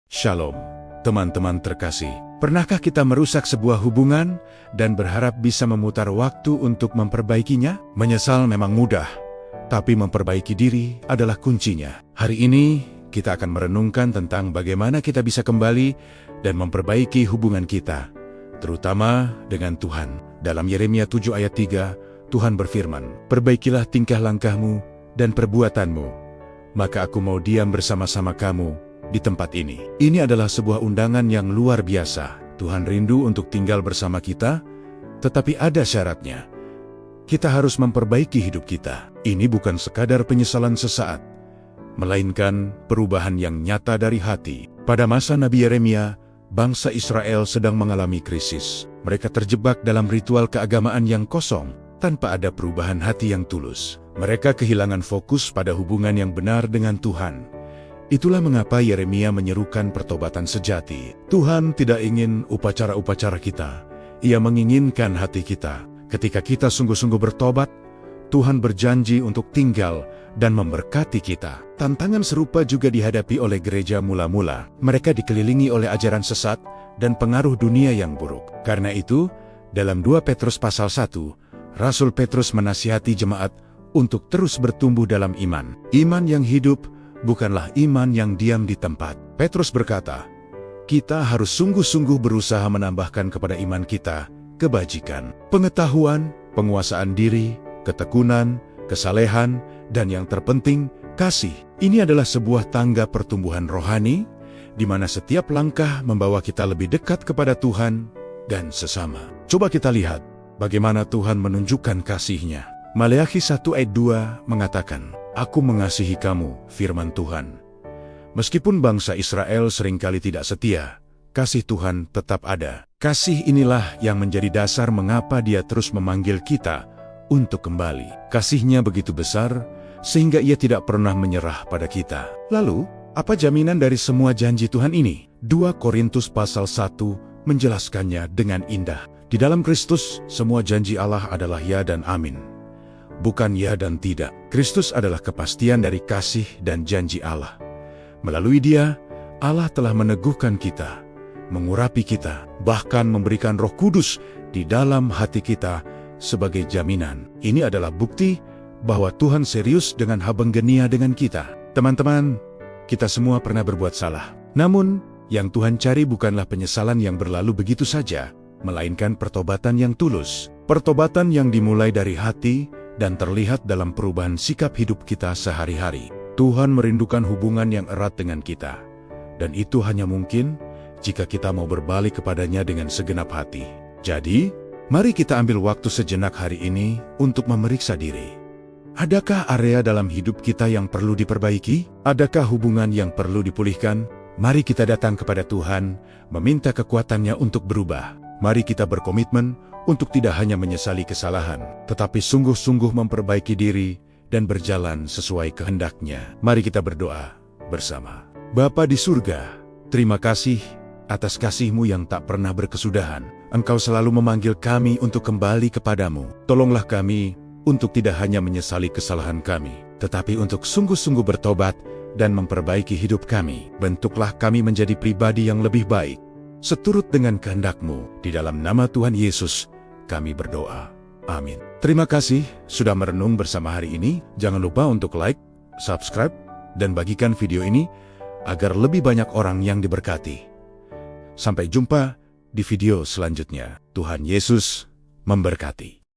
Shalom, teman-teman terkasih. Pernahkah kita merusak sebuah hubungan dan berharap bisa memutar waktu untuk memperbaikinya? Menyesal memang mudah, tapi memperbaiki diri adalah kuncinya. Hari ini, kita akan merenungkan tentang bagaimana kita bisa kembali dan memperbaiki hubungan kita, terutama dengan Tuhan. Dalam Yeremia 7 ayat 3, Tuhan berfirman, "Perbaikilah tingkah langkahmu dan perbuatanmu, maka aku mau diam bersama-sama kamu di tempat ini." Ini adalah sebuah undangan yang luar biasa. Tuhan rindu untuk tinggal bersama kita, tetapi ada syaratnya. Kita harus memperbaiki hidup kita. Ini bukan sekadar penyesalan sesaat, melainkan perubahan yang nyata dari hati. Pada masa Nabi Yeremia, bangsa Israel sedang mengalami krisis. Mereka terjebak dalam ritual keagamaan yang kosong, tanpa ada perubahan hati yang tulus. Mereka kehilangan fokus pada hubungan yang benar dengan Tuhan. Itulah mengapa Yeremia menyerukan pertobatan sejati. Tuhan tidak ingin upacara-upacara kita. Ia menginginkan hati kita. Ketika kita sungguh-sungguh bertobat, Tuhan berjanji untuk tinggal dan memberkati kita. Tantangan serupa juga dihadapi oleh gereja mula-mula. Mereka dikelilingi oleh ajaran sesat dan pengaruh dunia yang buruk. Karena itu, dalam 2 Petrus pasal 1, Rasul Petrus menasihati jemaat untuk terus bertumbuh dalam iman. Iman yang hidup bukanlah iman yang diam di tempat. Petrus berkata, kita harus sungguh-sungguh berusaha menambahkan kepada iman kita kebajikan, pengetahuan, penguasaan diri, ketekunan, kesalehan, dan yang terpenting, kasih. Ini adalah sebuah tangga pertumbuhan rohani, di mana setiap langkah membawa kita lebih dekat kepada Tuhan dan sesama. Coba kita lihat bagaimana Tuhan menunjukkan kasih-Nya. Maleakhi 1 ayat 2 mengatakan, "Aku mengasihi kamu," firman Tuhan. Meskipun bangsa Israel seringkali tidak setia, kasih Tuhan tetap ada. Kasih inilah yang menjadi dasar mengapa Dia terus memanggil kita untuk kembali. Kasih-Nya begitu besar, sehingga Ia tidak pernah menyerah pada kita. Lalu, apa jaminan dari semua janji Tuhan ini? 2 Korintus pasal 1 menjelaskannya dengan indah. Di dalam Kristus, semua janji Allah adalah ya dan amin, bukan ya dan tidak. Kristus adalah kepastian dari kasih dan janji Allah. Melalui Dia, Allah telah meneguhkan kita, mengurapi kita, bahkan memberikan Roh Kudus di dalam hati kita sebagai jaminan. Ini adalah bukti bahwa Tuhan serius dengan habenggenia dengan kita. Teman-teman, kita semua pernah berbuat salah. Namun, yang Tuhan cari bukanlah penyesalan yang berlalu begitu saja, melainkan pertobatan yang tulus. Pertobatan yang dimulai dari hati dan terlihat dalam perubahan sikap hidup kita sehari-hari. Tuhan merindukan hubungan yang erat dengan kita, dan itu hanya mungkin jika kita mau berbalik kepadanya dengan segenap hati. Jadi, mari kita ambil waktu sejenak hari ini untuk memeriksa diri. Adakah area dalam hidup kita yang perlu diperbaiki? Adakah hubungan yang perlu dipulihkan? Mari kita datang kepada Tuhan, meminta kekuatannya untuk berubah. Mari kita berkomitmen untuk tidak hanya menyesali kesalahan, tetapi sungguh-sungguh memperbaiki diri dan berjalan sesuai kehendak-Nya. Mari kita berdoa bersama. Bapa di surga, terima kasih atas kasih-Mu yang tak pernah berkesudahan. Engkau selalu memanggil kami untuk kembali kepadamu. Tolonglah kami untuk tidak hanya menyesali kesalahan kami, tetapi untuk sungguh-sungguh bertobat dan memperbaiki hidup kami. Bentuklah kami menjadi pribadi yang lebih baik, seturut dengan kehendak-Mu. Di dalam nama Tuhan Yesus, kami berdoa. Amin. Terima kasih sudah merenung bersama hari ini. Jangan lupa untuk like, subscribe, dan bagikan video ini agar lebih banyak orang yang diberkati. Sampai jumpa di video selanjutnya. Tuhan Yesus memberkati.